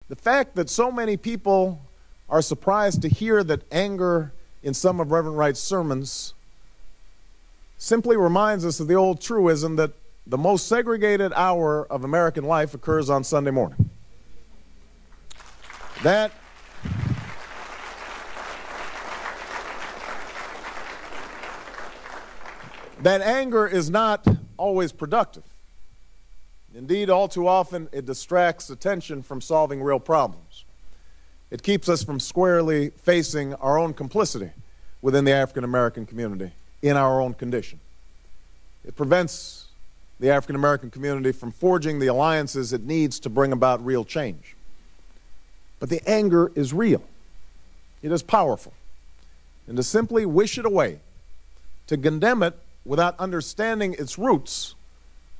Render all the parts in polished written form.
The fact that so many people are surprised to hear that anger in some of Reverend Wright's sermons simply reminds us of the old truism that the most segregated hour of American life occurs on Sunday morning. That anger is not always productive. Indeed, all too often, it distracts attention from solving real problems. It keeps us from squarely facing our own complicity within the African American community in our own condition. It prevents the African American community from forging the alliances it needs to bring about real change. But the anger is real. It is powerful. And to simply wish it away, to condemn it without understanding its roots,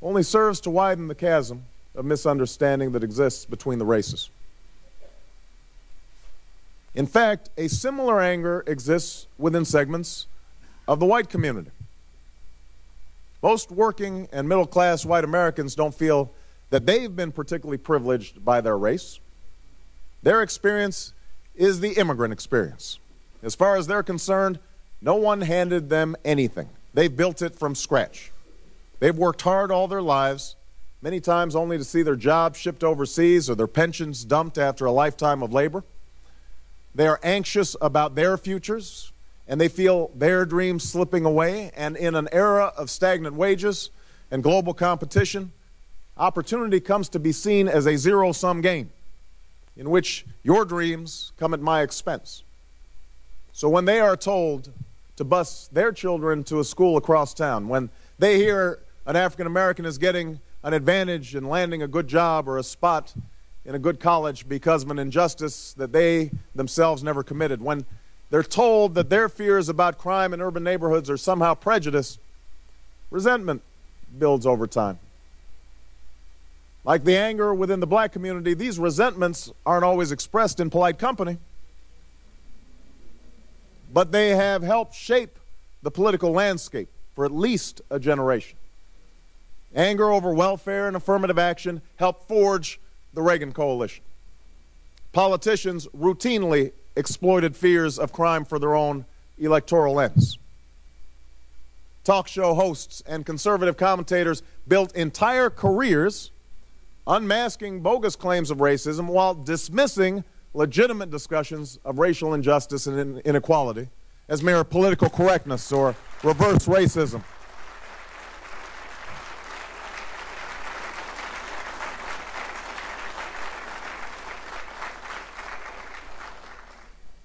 only serves to widen the chasm of misunderstanding that exists between the races. In fact, a similar anger exists within segments of the white community. Most working and middle-class white Americans don't feel that they've been particularly privileged by their race. Their experience is the immigrant experience. As far as they're concerned, no one handed them anything. They've built it from scratch. They've worked hard all their lives, many times only to see their jobs shipped overseas or their pensions dumped after a lifetime of labor. They are anxious about their futures, and they feel their dreams slipping away. And in an era of stagnant wages and global competition, opportunity comes to be seen as a zero-sum game in which your dreams come at my expense. So when they are told to bus their children to a school across town, when they hear an African American is getting an advantage in landing a good job or a spot in a good college because of an injustice that they themselves never committed, when they're told that their fears about crime in urban neighborhoods are somehow prejudice, resentment builds over time. Like the anger within the black community, these resentments aren't always expressed in polite company, but they have helped shape the political landscape for at least a generation. Anger over welfare and affirmative action helped forge the Reagan coalition. Politicians routinely exploited fears of crime for their own electoral ends. Talk show hosts and conservative commentators built entire careers unmasking bogus claims of racism while dismissing legitimate discussions of racial injustice and inequality as mere political correctness or reverse racism.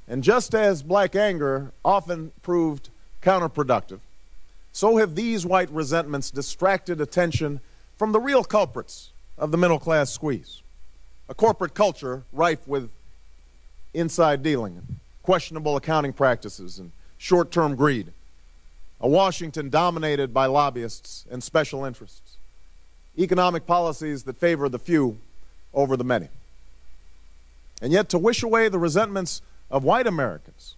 And just as black anger often proved counterproductive, so have these white resentments distracted attention from the real culprits of the middle-class squeeze. A corporate culture rife with inside dealing, and questionable accounting practices, and short-term greed. A Washington dominated by lobbyists and special interests. Economic policies that favor the few over the many. And yet to wish away the resentments of white Americans,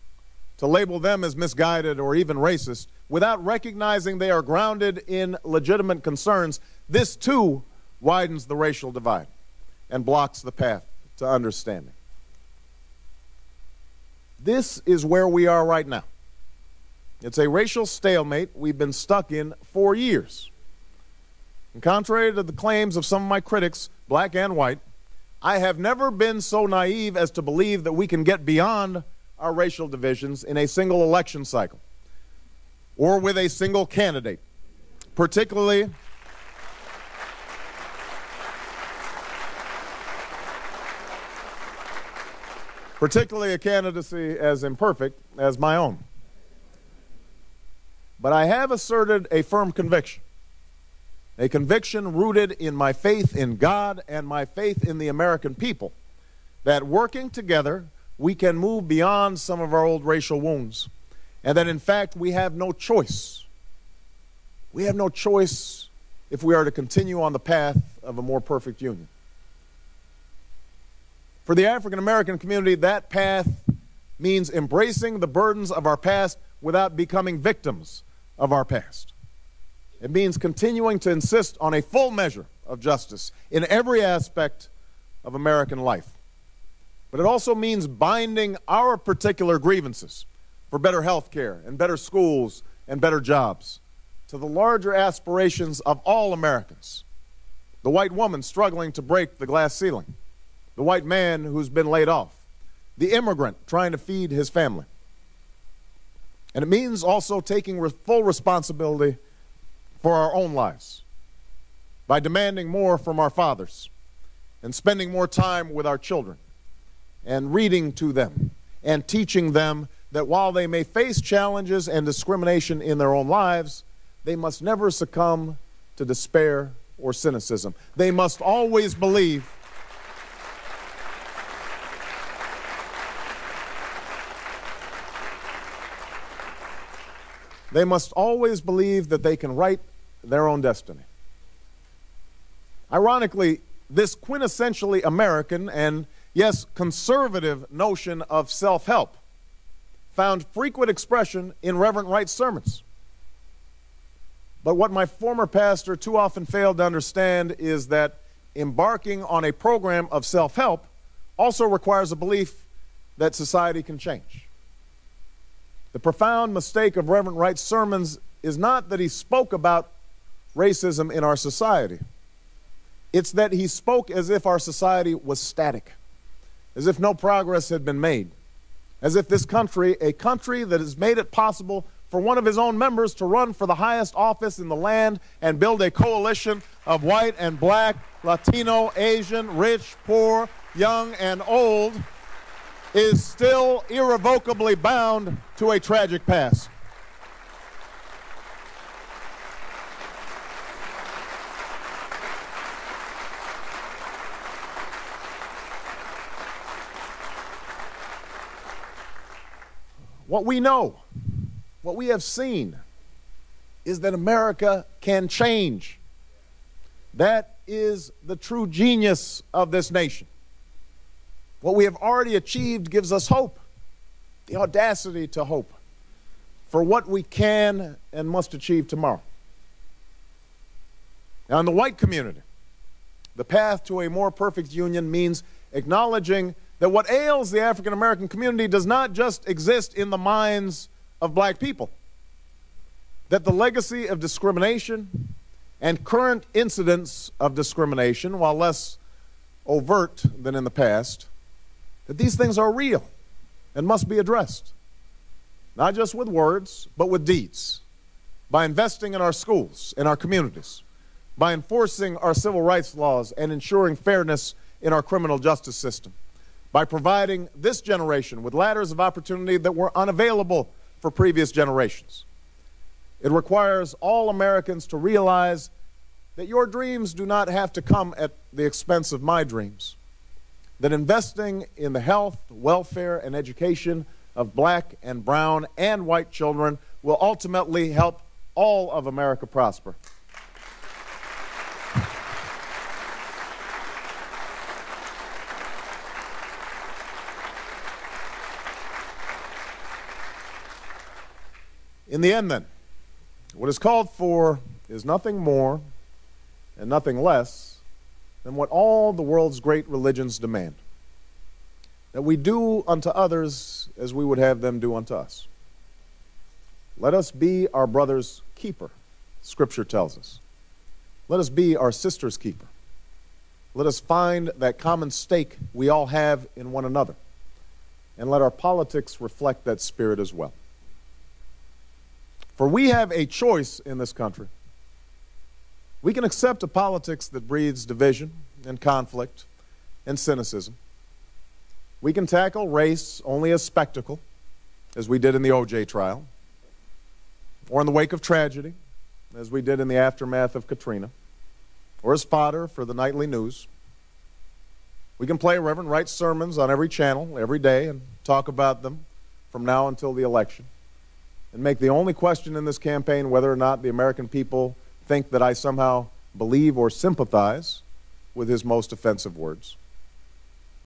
to label them as misguided or even racist, without recognizing they are grounded in legitimate concerns, this too widens the racial divide and blocks the path to understanding. This is where we are right now. It's a racial stalemate we've been stuck in for years. And contrary to the claims of some of my critics, black and white, I have never been so naive as to believe that we can get beyond our racial divisions in a single election cycle or with a single candidate, particularly a candidacy as imperfect as my own. But I have asserted a firm conviction, a conviction rooted in my faith in God and my faith in the American people, that working together we can move beyond some of our old racial wounds, and that in fact we have no choice. We have no choice if we are to continue on the path of a more perfect union. For the African American community, that path means embracing the burdens of our past without becoming victims of our past. It means continuing to insist on a full measure of justice in every aspect of American life. But it also means binding our particular grievances for better health care and better schools and better jobs to the larger aspirations of all Americans. The white woman struggling to break the glass ceiling, the white man who's been laid off, the immigrant trying to feed his family. And it means also taking full responsibility for our own lives by demanding more from our fathers and spending more time with our children and reading to them and teaching them that while they may face challenges and discrimination in their own lives, they must never succumb to despair or cynicism. They must always believe that they can write their own destiny. Ironically, this quintessentially American and, yes, conservative notion of self-help found frequent expression in Reverend Wright's sermons. But what my former pastor too often failed to understand is that embarking on a program of self-help also requires a belief that society can change. The profound mistake of Reverend Wright's sermons is not that he spoke about racism in our society. It's that he spoke as if our society was static, as if no progress had been made, as if this country, a country that has made it possible for one of his own members to run for the highest office in the land and build a coalition of white and black, Latino, Asian, rich, poor, young, and old, is still irrevocably bound to a tragic past. What we know, what we have seen, is that America can change. That is the true genius of this nation. What we have already achieved gives us hope, the audacity to hope for what we can and must achieve tomorrow. Now, in the white community, the path to a more perfect union means acknowledging that what ails the African American community does not just exist in the minds of black people, that the legacy of discrimination and current incidents of discrimination, while less overt than in the past, that these things are real and must be addressed, not just with words, but with deeds, by investing in our schools, in our communities, by enforcing our civil rights laws and ensuring fairness in our criminal justice system, by providing this generation with ladders of opportunity that were unavailable for previous generations. It requires all Americans to realize that your dreams do not have to come at the expense of my dreams, that investing in the health, welfare, and education of black and brown and white children will ultimately help all of America prosper. In the end, then, what is called for is nothing more and nothing less than what all the world's great religions demand, that we do unto others as we would have them do unto us. Let us be our brother's keeper, Scripture tells us. Let us be our sister's keeper. Let us find that common stake we all have in one another, and let our politics reflect that spirit as well. For we have a choice in this country. We can accept a politics that breeds division and conflict and cynicism. We can tackle race only as spectacle, as we did in the O.J. trial, or in the wake of tragedy, as we did in the aftermath of Katrina, or as fodder for the nightly news. We can play Reverend Wright's sermons on every channel, every day, and talk about them from now until the election, and make the only question in this campaign whether or not the American people think that I somehow believe or sympathize with his most offensive words.